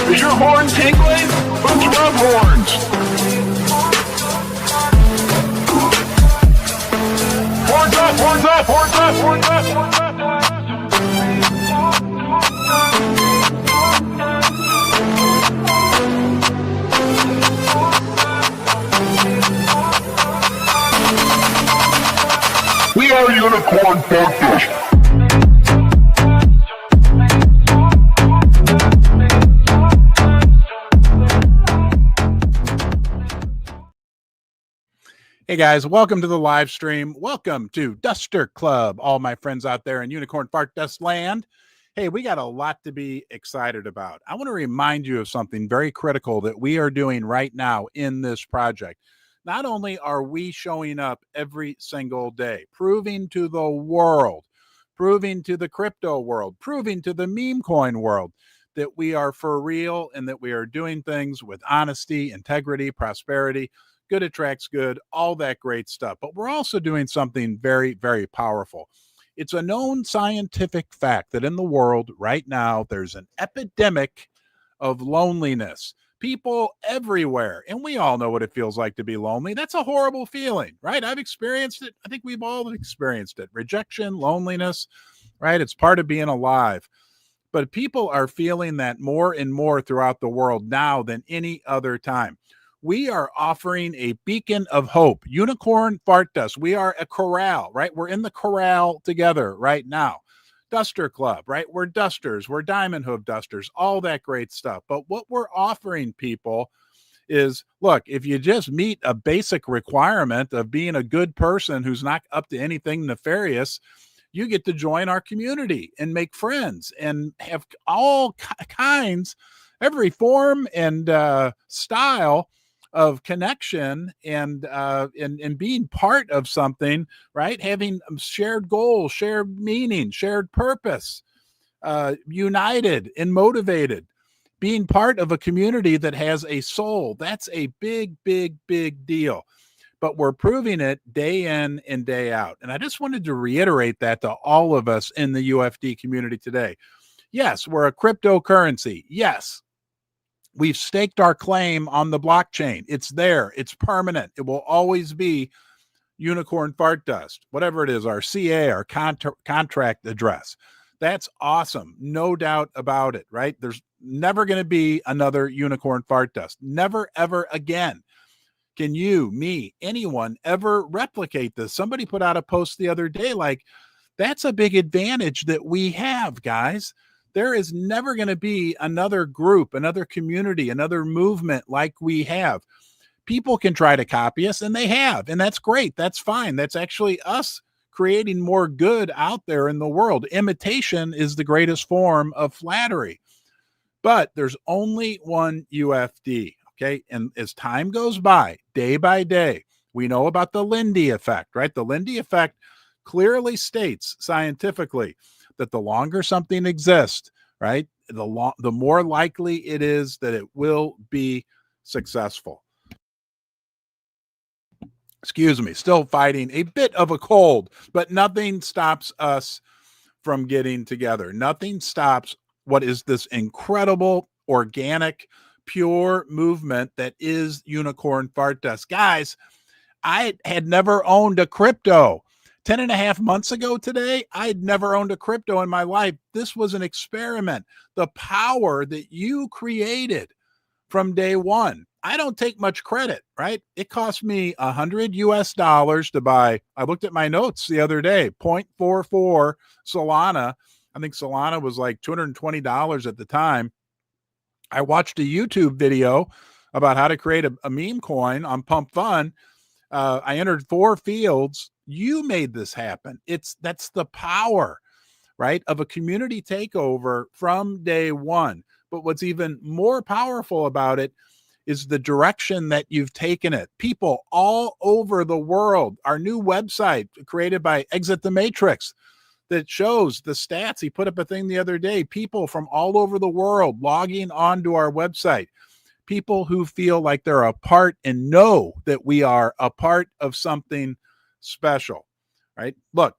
Is your horn tingling? Let's rub horns. Horns up, horns up, horns up, horns up, horns up. We are Unicorn Podcast. Hey guys, welcome to the live stream. Welcome to Duster Club, all my friends out there in Unicorn Fart Dust land. Hey, we got a lot to be excited about. I want to remind you of something very critical that we are doing right now in this project. Not only are we showing up every single day, proving to the world, proving to the crypto world, proving to the meme coin world that we are for real and that we are doing things with honesty, integrity, prosperity. Good attracts good, all that great stuff. But we're also doing something very, very powerful. It's a known scientific fact that in the world right now, there's an epidemic of loneliness. People everywhere, and we all know what it feels like to be lonely. That's a horrible feeling, right? I've experienced it. I think we've all experienced it. Rejection, loneliness, right? It's part of being alive. But people are feeling that more and more throughout the world now than any other time. We are offering a beacon of hope. Unicorn Fart Dust. We are a corral, right? We're in the corral together right now. Duster Club, right? We're dusters. We're diamond hoof dusters, all that great stuff. But what we're offering people is, look, if you just meet a basic requirement of being a good person who's not up to anything nefarious, you get to join our community and make friends and have all kinds, every form and style of connection and being part of something, right? Having shared goals, shared meaning, shared purpose, united and motivated, being part of a community that has a soul. That's a big, big, big deal. But we're proving it day in and day out. And I just wanted to reiterate that to all of us in the UFD community today. Yes, we're a cryptocurrency. Yes. We've staked our claim on the blockchain. It's there. It's permanent. It will always be Unicorn Fart Dust, whatever it is, our CA, our contract address. That's awesome. No doubt about it, right? There's never going to be another Unicorn Fart Dust. Never, ever again. Can you, me, anyone ever replicate this? Somebody put out a post the other day like, that's a big advantage that we have, guys. There is never going to be another group, another community, another movement like we have. People can try to copy us, and they have, and that's great. That's fine. That's actually us creating more good out there in the world. Imitation is the greatest form of flattery. But there's only one UFD, okay? And as time goes by, day by day, we know about the Lindy effect, right? The Lindy effect clearly states scientifically that the longer something exists, right, the more likely it is that it will be successful. Excuse me, still fighting a bit of a cold, but nothing stops us from getting together. Nothing stops what is this incredible, organic, pure movement that is Unicorn Fart Dust. Guys, I had never owned a crypto. 10.5 months ago today, I'd never owned a crypto in my life. This was an experiment. The power that you created from day one. I don't take much credit, right? It cost me $100 to buy. I looked at my notes the other day, 0.44 Solana. I think Solana was like $220 at the time. I watched a YouTube video about how to create a meme coin on Pump Fun. I entered 4 fields. You made this happen. That's the power, right, of a community takeover from day one. But what's even more powerful about it is the direction that you've taken it. People all over the world. Our new website created by Exit the Matrix that shows the stats. He put up a thing the other day. People from all over the world logging onto our website. People who feel like they're a part and know that we are a part of something special, right? Look,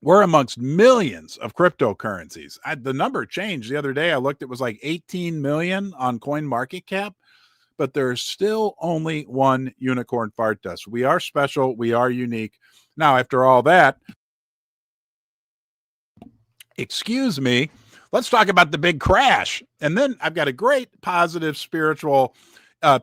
we're amongst millions of cryptocurrencies. The number changed the other day. I looked, it was like 18 million on CoinMarketCap, but there's still only one unicorn fart dust. We are special. We are unique. Now, after all that, excuse me, let's talk about the big crash. And then I've got a great positive spiritual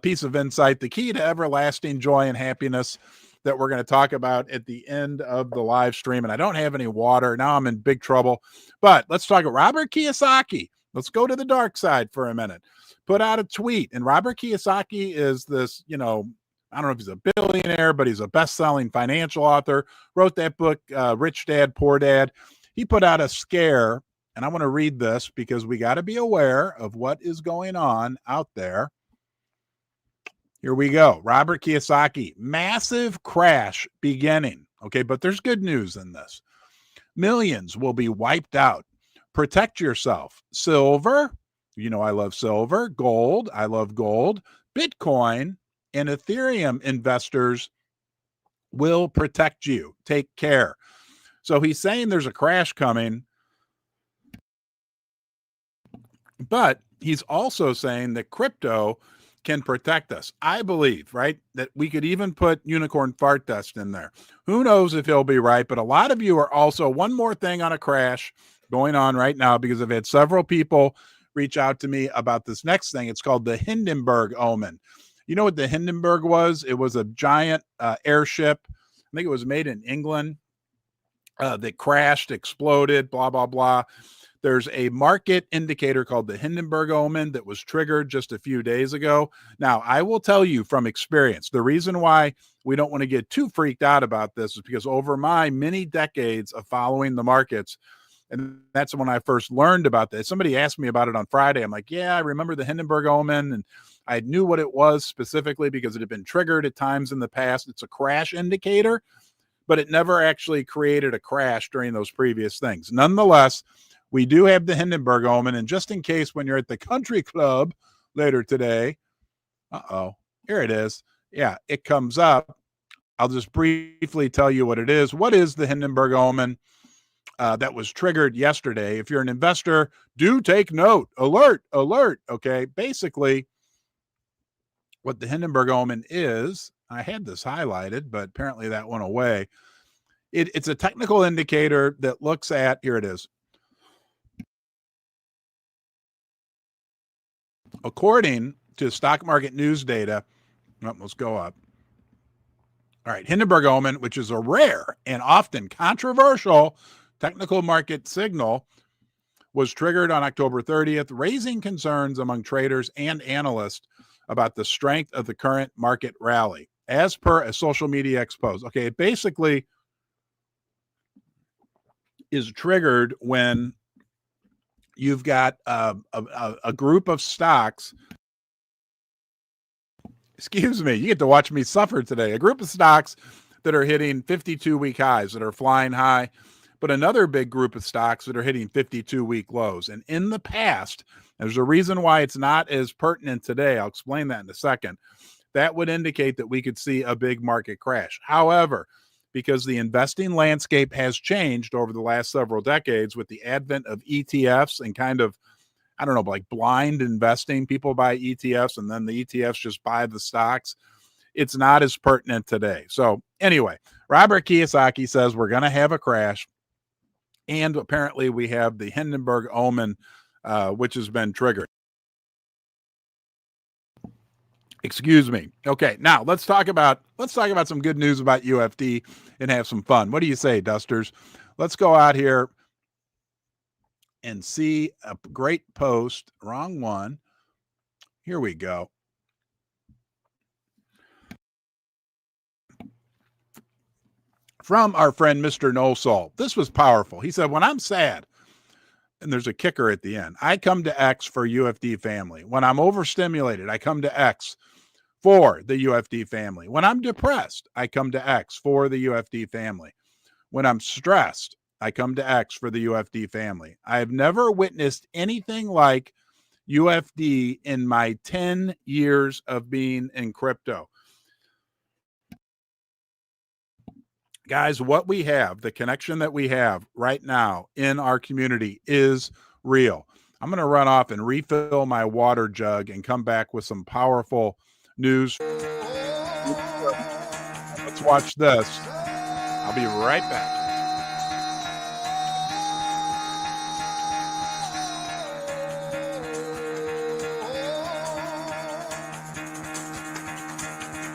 piece of insight, the key to everlasting joy and happiness that we're going to talk about at the end of the live stream. And I don't have any water. Now I'm in big trouble. But let's talk about Robert Kiyosaki. Let's go to the dark side for a minute. Put out a tweet. And Robert Kiyosaki is this, I don't know if he's a billionaire, but he's a best-selling financial author. Wrote that book, Rich Dad, Poor Dad. He put out a scare, and I want to read this because we got to be aware of what is going on out there. Here we go. Robert Kiyosaki, massive crash beginning. Okay, but there's good news in this. Millions will be wiped out. Protect yourself. Silver, I love silver. Gold, I love gold. Bitcoin and Ethereum investors will protect you. Take care. So he's saying there's a crash coming, but he's also saying that crypto can protect us. I believe, right, that we could even put unicorn fart dust in there. Who knows if he'll be right, but a lot of you are also, one more thing on a crash going on right now, because I've had several people reach out to me about this next thing. It's called the Hindenburg omen. You know what the Hindenburg was? It was a giant airship. I think it was made in England that crashed, exploded, blah, blah, blah. There's a market indicator called the Hindenburg omen that was triggered just a few days ago. Now, I will tell you from experience, the reason why we don't want to get too freaked out about this is because over my many decades of following the markets, and that's when I first learned about this. Somebody asked me about it on Friday. I'm like, yeah, I remember the Hindenburg omen, and I knew what it was specifically because it had been triggered at times in the past. It's a crash indicator, but it never actually created a crash during those previous things. Nonetheless, we do have the Hindenburg omen, and just in case when you're at the country club later today, here it is. Yeah, it comes up. I'll just briefly tell you what it is. What is the Hindenburg omen that was triggered yesterday? If you're an investor, do take note. Alert, alert. Okay, basically, what the Hindenburg omen is, I had this highlighted, but apparently that went away. It's a technical indicator that looks at, here it is. According to stock market news data, let's go up. All right, Hindenburg omen, which is a rare and often controversial technical market signal, was triggered on October 30th, raising concerns among traders and analysts about the strength of the current market rally, as per a social media expose. Okay, it basically is triggered when you've got a group of stocks. Excuse me, you get to watch me suffer today. A group of stocks that are hitting 52-week highs, that are flying high, but another big group of stocks that are hitting 52-week lows. And in the past, there's a reason why it's not as pertinent today. I'll explain that in a second. That would indicate that we could see a big market crash. However, because the investing landscape has changed over the last several decades with the advent of ETFs and kind of, I don't know, like blind investing. People buy ETFs and then the ETFs just buy the stocks. It's not as pertinent today. So anyway, Robert Kiyosaki says we're going to have a crash. And apparently we have the Hindenburg omen, which has been triggered. Excuse me. Okay, now let's talk about some good news about UFD and have some fun. What do you say, Dusters? Let's go out here and see a great post. Wrong one. Here we go. From our friend Mr. No Salt. This was powerful. He said, when I'm sad, and there's a kicker at the end, I come to X for UFD family. When I'm overstimulated, I come to X for the UFD family. When I'm depressed, I come to X for the UFD family. When I'm stressed, I come to X for the UFD family. I have never witnessed anything like UFD in my 10 years of being in crypto. Guys, what we have, the connection that we have right now in our community is real. I'm going to run off and refill my water jug and come back with some powerful news. Let's watch this. I'll be right back.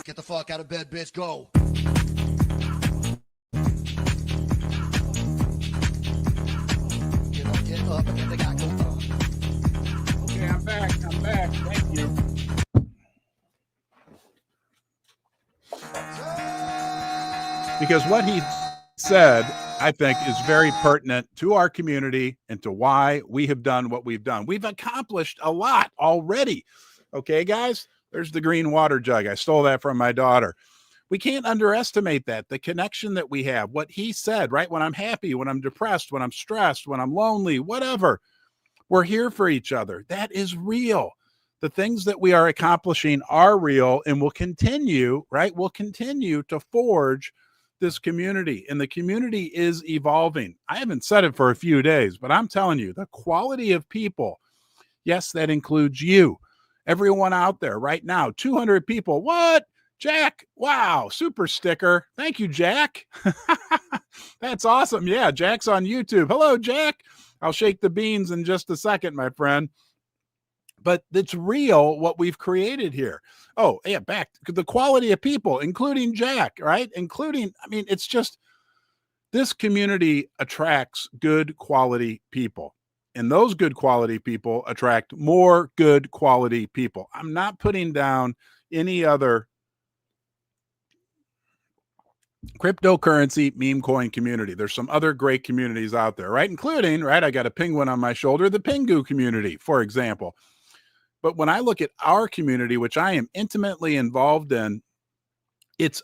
Get the fuck out of bed, bitch. Go. Get up and get the guy go. Okay, I'm back. Thank you. Because what he said, I think, is very pertinent to our community and to why we have done what we've done. We've accomplished a lot already. Okay, guys, there's the green water jug. I stole that from my daughter. We can't underestimate that, the connection that we have, what he said, right? When I'm happy, when I'm depressed, when I'm stressed, when I'm lonely, whatever, we're here for each other. That is real. The things that we are accomplishing are real and will continue, right? We'll continue to forge this community, and the community is evolving. I haven't said it for a few days, but I'm telling you, the quality of people, yes, that includes you, everyone out there right now, 200 people. What? Jack, wow, super sticker. Thank you, Jack. That's awesome. Yeah, Jack's on YouTube. Hello, Jack. I'll shake the beans in just a second, my friend. But it's real what we've created here. Oh, yeah, back to the quality of people, including Jack, right? It's just this community attracts good quality people. And those good quality people attract more good quality people. I'm not putting down any other cryptocurrency meme coin community. There's some other great communities out there, right? Including, right, I got a penguin on my shoulder, the Pingu community, for example. But when I look at our community, which I am intimately involved in,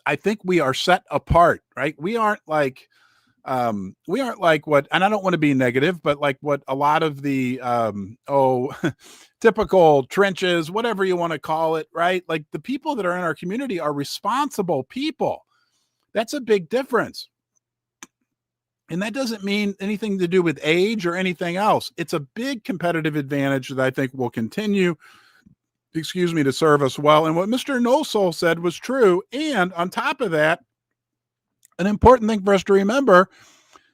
I think we are set apart, right? We aren't like what, and I don't want to be negative, but like what a lot of the, typical trenches, whatever you want to call it, right? Like the people that are in our community are responsible people. That's a big difference. And that doesn't mean anything to do with age or anything else. It's a big competitive advantage that I think will continue, to serve us well. And what Mr. No Soul said was true. And on top of that, an important thing for us to remember,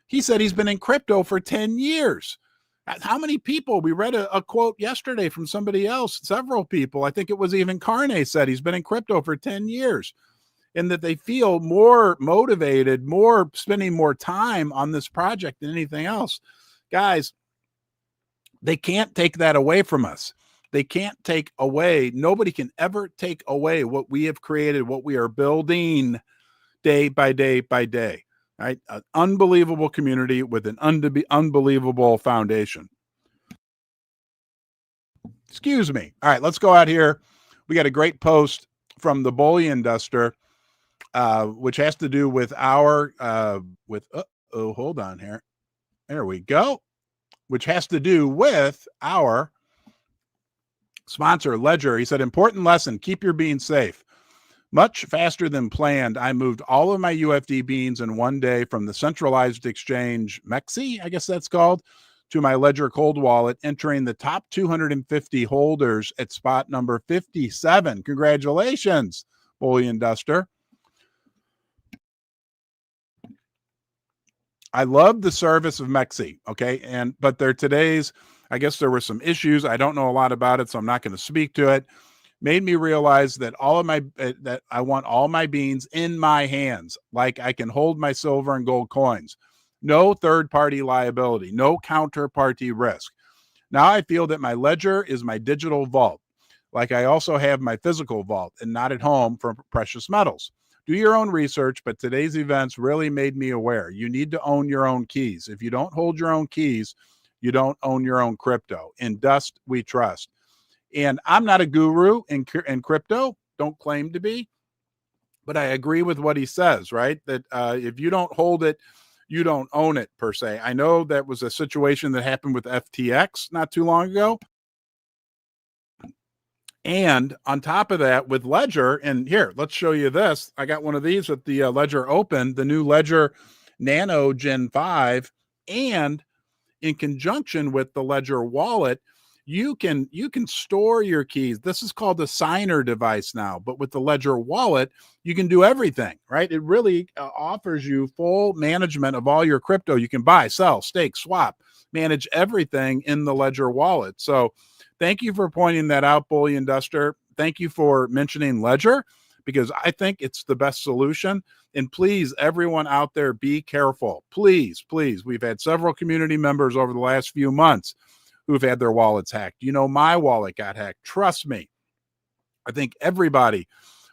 he said he's been in crypto for 10 years. How many people? We read a quote yesterday from somebody else, several people. I think it was even Carne said he's been in crypto for 10 years. And that they feel more motivated, spending more time on this project than anything else. Guys, they can't take that away from us. They can't take away, nobody can ever take away what we have created, what we are building day by day by day, right? An unbelievable community with an unbelievable foundation. Excuse me. All right, let's go out here. We got a great post from the Bullion Duster, which has to do with hold on here. There we go. Which has to do with our sponsor, Ledger. He said, important lesson, keep your beans safe. Much faster than planned, I moved all of my UFD beans in one day from the centralized exchange, Mexi, I guess that's called, to my Ledger cold wallet, entering the top 250 holders at spot number 57. Congratulations, Bullion Duster. I love the service of Mexi, okay? But I guess there were some issues. I don't know a lot about it, so I'm not going to speak to it. Made me realize that that I want all my beans in my hands, like I can hold my silver and gold coins. No third-party liability, no counterparty risk. Now I feel that my Ledger is my digital vault, like I also have my physical vault and not at home for precious metals. Do your own research, but today's events really made me aware. You need to own your own keys. If you don't hold your own keys, you don't own your own crypto. In dust, we trust. And I'm not a guru in crypto, don't claim to be, but I agree with what he says, right? That if you don't hold it, you don't own it, per se. I know that was a situation that happened with FTX not too long ago. And on top of that, with Ledger, and here, let's show you this. I got one of these with the Ledger Open, the new Ledger Nano Gen 5, and in conjunction with the Ledger wallet, you can store your keys. This is called a signer device now, but with the Ledger wallet, you can do everything, right? It really offers you full management of all your crypto. You can buy, sell, stake, swap, manage everything in the Ledger wallet. So thank you for pointing that out, Bullion Duster. Thank you for mentioning Ledger, because I think it's the best solution. And please, everyone out there, be careful. Please, please. We've had several community members over the last few months who've had their wallets hacked. You know, my wallet got hacked. Trust me. I think everybody,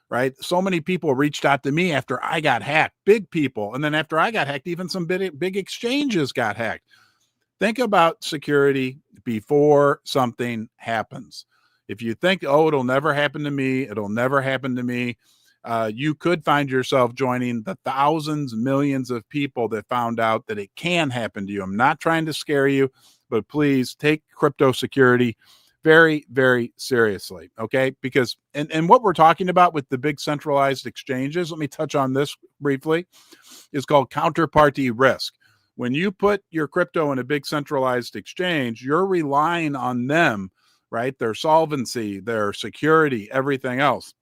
right? So many people reached out to me after I got hacked, big people. And then after I got hacked, even some big exchanges got hacked. Think about security before something happens. If you think, oh, it'll never happen to me, it'll never happen to me, you could find yourself joining the thousands, millions of people that found out that it can happen to you. I'm not trying to scare you, but please take crypto security very, very seriously, okay? Because, and what we're talking about with the big centralized exchanges, let me touch on this briefly, is called counterparty risk. When you put your crypto in a big centralized exchange, you're relying on them, right? Their solvency, their security, everything else.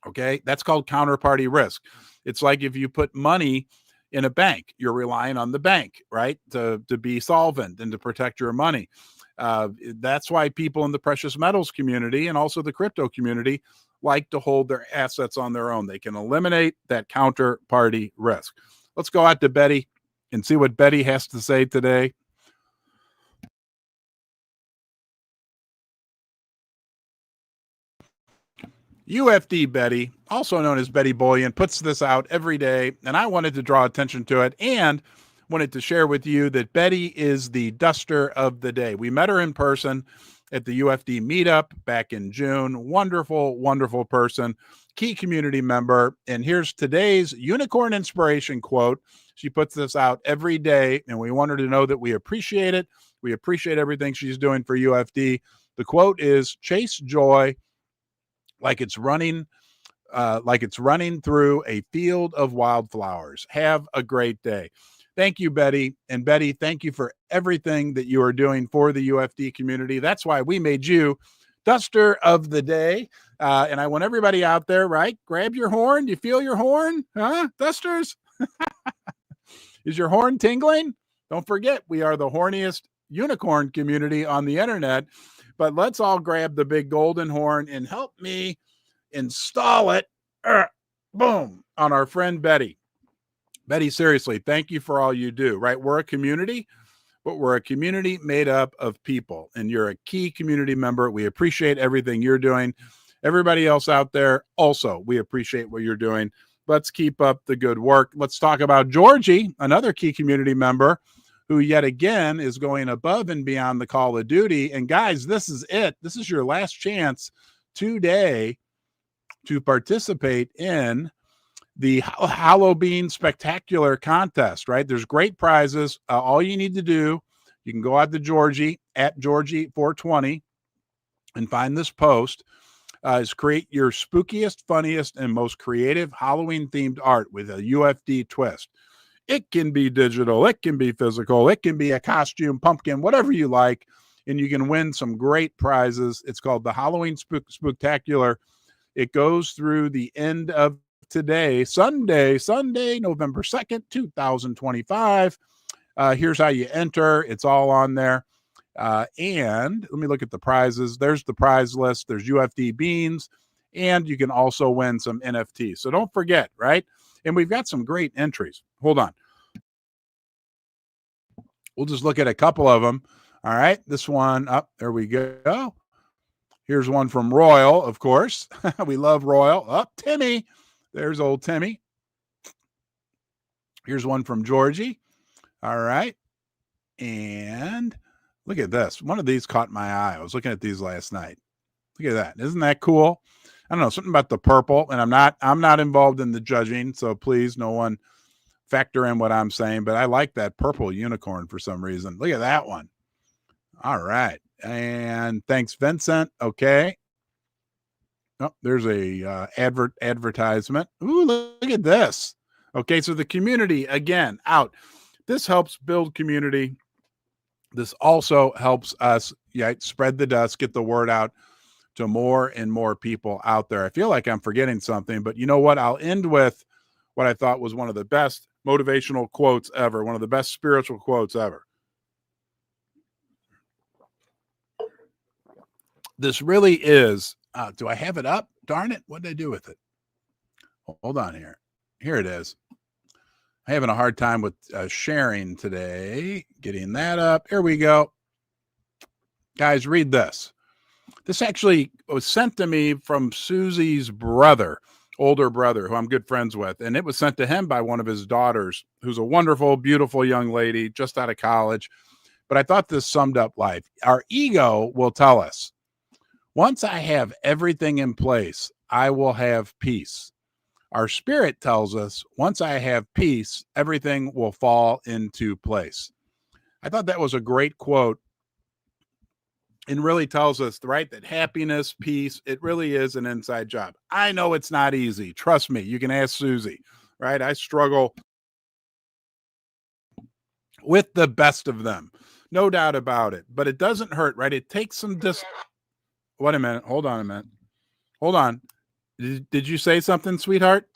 Okay, that's called counterparty risk. It's like if you put money in a bank, you're relying on the bank, right, to be solvent and to protect your money. That's why people in the precious metals community and also the crypto community like to hold their assets on their own. They can eliminate that counterparty risk. Let's go out to Betty and see what Betty has to say today. UFD Betty, also known as Betty Bullion, puts this out every day, and I wanted to draw attention to it and wanted to share with you that Betty is the duster of the day. We met her in person at the UFD meetup back in June. Wonderful, wonderful person, key community member. And here's today's unicorn inspiration quote. She puts this out every day, and we want her to know that we appreciate it. We appreciate everything she's doing for UFD. The quote is, "Chase joy like it's running through a field of wildflowers." Have a great day. Thank you, Betty. And Betty, thank you for everything that you are doing for the UFD community. That's why we made you Duster of the Day. And I want everybody out there, right? Grab your horn. Do you feel your horn? Huh? Dusters? Is your horn tingling? Don't forget, we are the horniest unicorn community on the internet. But let's all grab the big golden horn and help me install it, boom, on our friend Betty. Betty, seriously, thank you for all you do, right? We're a community, but we're a community made up of people, and you're a key community member. We appreciate everything you're doing. Everybody else out there, also, we appreciate what you're doing. Let's keep up the good work. Let's talk about Georgie, another key community member, who yet again is going above and beyond the call of duty. And guys, this is it. This is your last chance today to participate in the Halloween Spectacular contest, right? There's great prizes. All you need to do, you can go out to Georgie at Georgie420 and find this post, is create your spookiest, funniest, and most creative Halloween-themed art with a UFD twist. It can be digital, it can be physical, it can be a costume, pumpkin, whatever you like, and you can win some great prizes. It's called the Halloween Spooktacular. It goes through the end of today, Sunday, November 2nd, 2025. Here's how you enter. It's all on there. And let me look at the prizes. There's the prize list. There's UFD beans, and you can also win some NFTs. So don't forget, right? And we've got some great entries. Hold on. We'll just look at a couple of them. All right. This one up. There we go. Here's one from Royal, of course. We love Royal. Up, Timmy. There's old Timmy. Here's one from Georgie. All right. And look at this. One of these caught my eye. I was looking at these last night. Look at that. Isn't that cool? I don't know, something about the purple, and I'm not involved in the judging, so please, no one factor in what I'm saying, but I like that purple unicorn for some reason. Look at that one. All right. And thanks, Vincent. Okay. Oh, there's a advertisement. Ooh, look at this. Okay, so the community again out. This helps build community. This also helps us spread the dust, get the word out to more and more people out there. I feel like I'm forgetting something, but you know what? I'll end with what I thought was one of the best motivational quotes ever, one of the best spiritual quotes ever. This really is. Do I have it up? Darn it. What did I do with it? Hold on here. Here it is. I'm having a hard time with sharing today. Getting that up. Here we go. Guys, read this. This actually was sent to me from Susie's brother, older brother, who I'm good friends with. And it was sent to him by one of his daughters, who's a wonderful, beautiful young lady just out of college. But I thought this summed up life. Our ego will tell us, once I have everything in place, I will have peace. Our spirit tells us, once I have peace, everything will fall into place. I thought that was a great quote and really tells us, right, that happiness, peace, it really is an inside job. I know it's not easy. Trust me. You can ask Susie, right? I struggle with the best of them. No doubt about it. But it doesn't hurt, right? It takes some Wait a minute. Hold on a minute. Hold on. Did you say something, sweetheart?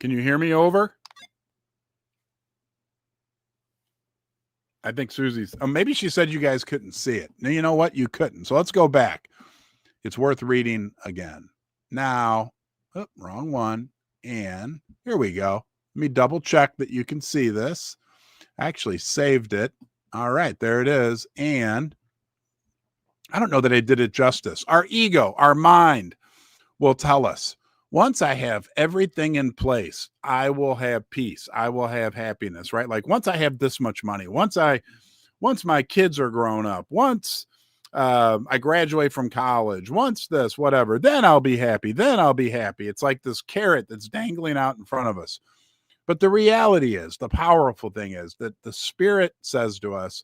Can you hear me over? I think Susie's, maybe she said you guys couldn't see it. Now, you know what? You couldn't. So let's go back. It's worth reading again. Now, wrong one. And here we go. Let me double check that you can see this. I actually saved it. All right, there it is. And I don't know that I did it justice. Our ego, our mind will tell us, once I have everything in place, I will have peace. I will have happiness, right? Like once I have this much money, once my kids are grown up, once I graduate from college, once this, whatever, then I'll be happy. Then I'll be happy. It's like this carrot that's dangling out in front of us. But the reality is, the powerful thing is that the spirit says to us,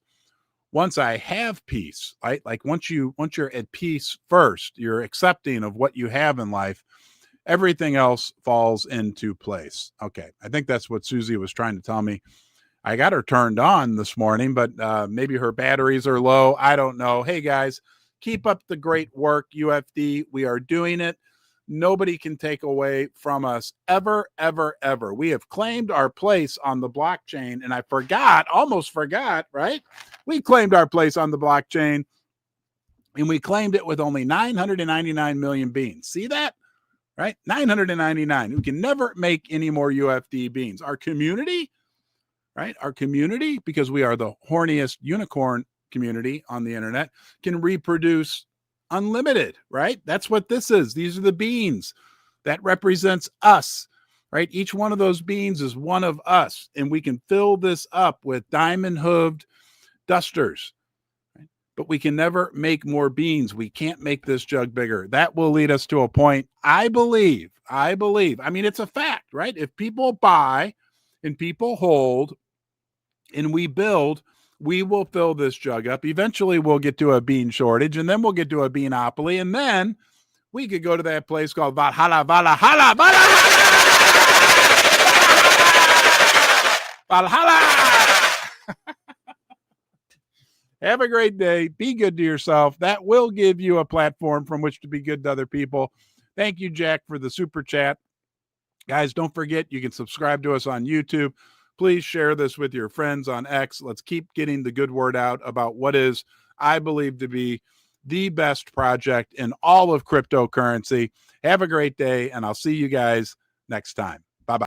once I have peace, right? Like once you're at peace first, you're accepting of what you have in life, everything else falls into place. Okay. I think that's what Susie was trying to tell me. I got her turned on this morning, but maybe her batteries are low. I don't know. Hey guys, keep up the great work, UFD. We are doing it. Nobody can take away from us ever, ever, ever. We have claimed our place on the blockchain. And I almost forgot, right? We claimed our place on the blockchain and we claimed it with only 999 million beans. See that? Right? 999. We can never make any more UFD beans. Our community, right? Our community, because we are the horniest unicorn community on the internet, can reproduce unlimited, right? That's what this is. These are the beans that represents us, right? Each one of those beans is one of us, and we can fill this up with diamond hooved dusters, right? But we can never make more beans. We can't make this jug bigger. That will lead us to a point. I believe, I mean, it's a fact, right? If people buy and people hold and we build, we will fill this jug up. Eventually, we'll get to a bean shortage, and then we'll get to a beanopoly, and then we could go to that place called Valhalla. Have a great day. Be good to yourself. That will give you a platform from which to be good to other people. Thank you, Jack, for the super chat. Guys, don't forget, you can subscribe to us on YouTube. Please share this with your friends on X. Let's keep getting the good word out about what is, I believe, to be the best project in all of cryptocurrency. Have a great day, and I'll see you guys next time.